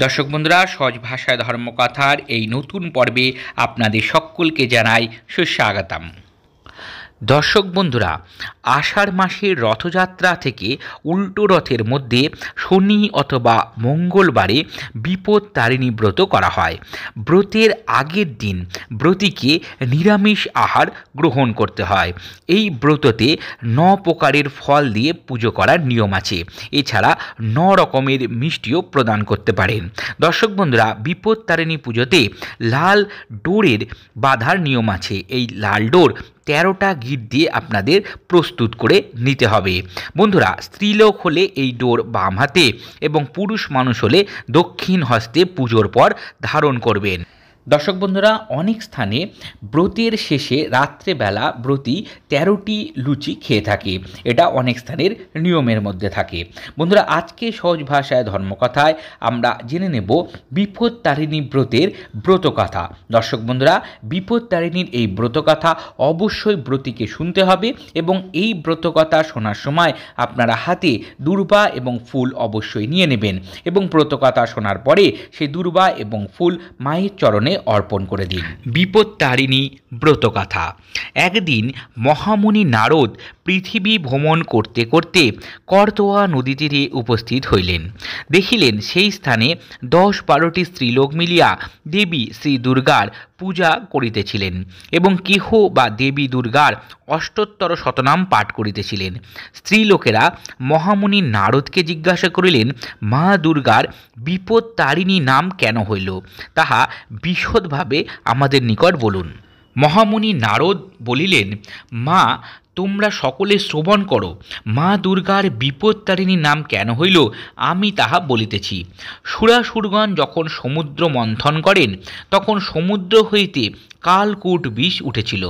দর্শক বন্ধুরা, সহজ ভাষায় ধর্মকথার এই নতুন পর্বে আপনাদের সকলকে জানাই সুস্বাগতম। দর্শক বন্ধুরা, আষাঢ় মাসের রথযাত্রা থেকে উল্টো রথের মধ্যে শনি অথবা মঙ্গলবারে বিপত্তারিণী ব্রত করা হয়। ব্রতের আগের দিন ব্রতীকে নিরামিষ আহার গ্রহণ করতে হয়। এই ব্রততে 9 প্রকারের ফল দিয়ে পুজো করার নিয়ম আছে। এছাড়া 9 রকমের মিষ্টিও প্রদান করতে পারেন। দর্শক বন্ধুরা, বিপত্তারিণী পুজোতে লাল ডোরের বাঁধার নিয়ম আছে। এই লাল ডোর 13টা গিট দিয়ে আপনাদের প্রস্তুত করে নিতে হবে। বন্ধুরা, স্ত্রীলোক হলে এই ডোর বাম হাতে এবং পুরুষ মানুষ হলে দক্ষিণ হস্তে পুজোর পর ধারণ করবেন। দর্শক বন্ধুরা, অনেক স্থানে ব্রতের শেষে রাত্রেবেলা ব্রতী 13টি লুচি খেয়ে থাকে। এটা অনেক স্থানের নিয়মের মধ্যে থাকে। বন্ধুরা, আজকে সহজ ভাষায় ধর্মকথায় আমরা জেনে নেব বিপত্তারিণী ব্রতের ব্রতকথা। দর্শক বন্ধুরা, বিপত্তারিণীর এই ব্রতকথা অবশ্যই ব্রতীকে শুনতে হবে এবং এই ব্রতকথা শোনার সময় আপনারা হাতে দূর্বা এবং ফুল অবশ্যই নিয়ে নেবেন এবং ব্রতকথা শোনার পরে সেই দূর্বা এবং ফুল মায়ের চরণে অর্পণ করে দিন। বিপত্তারিণী ব্রতকথা। একদিন মহামুনি নারদ পৃথিবী ভ্রমণ করতে করতে করতোয়া নদী তীরে উপস্থিত হইলেন। দেখিলেন সেই স্থানে 10-12টি স্ত্রীলোক মিলিয়া দেবী শ্রী দুর্গার পূজা করিতেছিলেন এবং কেহ বা দেবী দুর্গার অষ্টোত্তর শতনাম পাঠ করিতেছিলেন। স্ত্রীলোকেরা মহামুনি নারদকে জিজ্ঞাসা করিলেন, মা দুর্গার বিপত্তারিণী নাম কেন হইল, তাহা বিশদভাবে আমাদের নিকট বলুন। মহামুনি নারদ বলিলেন, মা, তোমরা সকলে শ্রবণ করো। মা দুর্গার বিপত্তারিণী নাম কেন হইল আমি তাহা বলিতেছি। সুরাসুরগণ যখন সমুদ্র মন্থন করেন তখন সমুদ্র হইতে কালকূট বিষ উঠেছিল।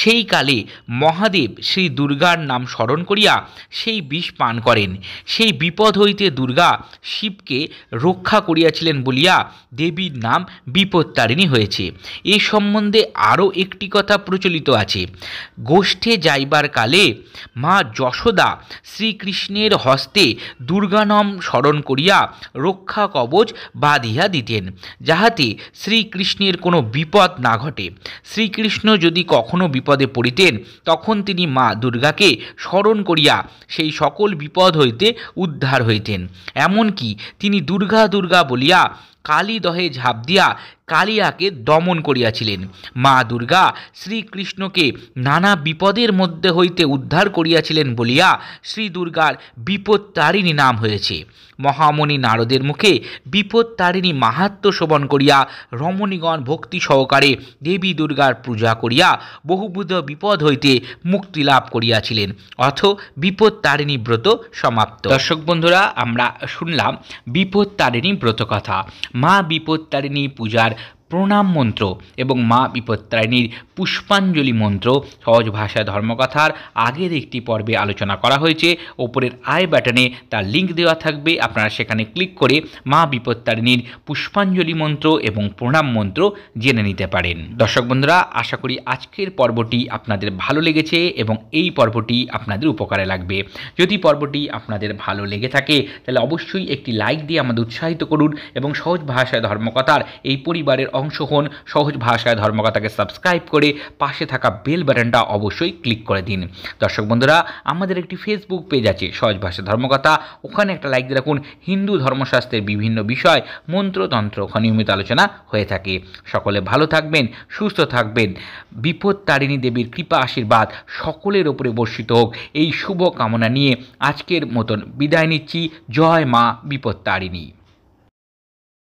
সেই কালে মহাদেব শ্রী দুর্গার নাম স্মরণ করিয়া সেই বিষ পান করেন। সেই বিপদ হইতে দুর্গা শিবকে রক্ষা করিয়াছিলেন বলিয়া দেবীর নাম বিপত্তারিণী হয়েছে। এ সম্বন্ধে আরও একটি কথা প্রচলিত আছে। গোষ্ঠে যাইবার কালে মা যশোদা শ্রীকৃষ্ণের হস্তে দুর্গানাম স্মরণ করিয়া রক্ষা কবচ বাঁধিয়া দিতেন, যাহাতে শ্রীকৃষ্ণের কোনো বিপদ না ঘটে। শ্রীকৃষ্ণ যদি কখনো বিপদে পড়িতেন তখন তিনি মা দুর্গাকে স্মরণ করিয়া সেই সকল বিপদ হইতে উদ্ধার হইতেন। এমনকি তিনি দুর্গা দুর্গা বলিয়া কালীদহে ঝাঁপ দিয়া কালিয়াকে দমন করিয়াছিলেন। মা দুর্গা শ্রীকৃষ্ণকে নানা বিপদের মধ্যে হইতে উদ্ধার করিয়াছিলেন বলিয়া শ্রী দুর্গার বিপত্তারিণী নাম হয়েছে। মহামুনি নারদের মুখে বিপত্তারিণী মাহাত্ম্য শ্রবণ করিয়া রমণীগণ ভক্তি সহকারে দেবী দুর্গার পূজা করিয়া বহুবিধ বিপদ হইতে মুক্তি লাভ করিয়াছিলেন। অথ বিপত্তারিণী ব্রত সমাপ্ত। দর্শক বন্ধুরা, আমরা শুনলাম বিপত্তারিণী ব্রতকথা। মা বিপত্তারিণী পূজার প্রণাম মন্ত্র এবং মা বিপত্তারিণীর পুষ্পাঞ্জলি মন্ত্র সহজ ভাষায় ধর্মকথার আগের একটি পর্বে আলোচনা করা হয়েছে। ওপরের আই বাটনে তার লিঙ্ক দেওয়া থাকবে, আপনারা সেখানে ক্লিক করে মা বিপত্তারিণীর পুষ্পাঞ্জলি মন্ত্র এবং প্রণাম মন্ত্র জেনে নিতে পারেন। দর্শক বন্ধুরা, আশা করি আজকের পর্বটি আপনাদের ভালো লেগেছে এবং এই পর্বটি আপনাদের উপকারে লাগবে। যদি পর্বটি আপনাদের ভালো লেগে থাকে তাহলে অবশ্যই একটি লাইক দিয়ে আমাদের উৎসাহিত করুন এবং সহজ ভাষায় ধর্মকথার এই পরিবারের অংশ হন। সহজ ভাষায় ধর্মকথাকে সাবস্ক্রাইব করে পাশে থাকা বেল বাটনটা অবশ্যই ক্লিক করে দিন। দর্শক বন্ধুরা, আমাদের একটি ফেসবুক পেজ আছে সহজ ভাষায় ধর্মকথা, ওখানে একটা লাইক দিয়ে রাখুন। হিন্দু ধর্মশাস্ত্রের বিভিন্ন বিষয় মন্ত্রতন্ত্র ওখানে নিয়মিত আলোচনা হয়ে থাকে। সকলে ভালো থাকবেন, সুস্থ থাকবেন। বিপত্তারিণী দেবীর কৃপা আশীর্বাদ সকলের ওপরে বর্ষিত হোক, এই শুভ কামনা নিয়ে আজকের মতন বিদায় নিচ্ছি। জয় মা বিপত্তারিণী।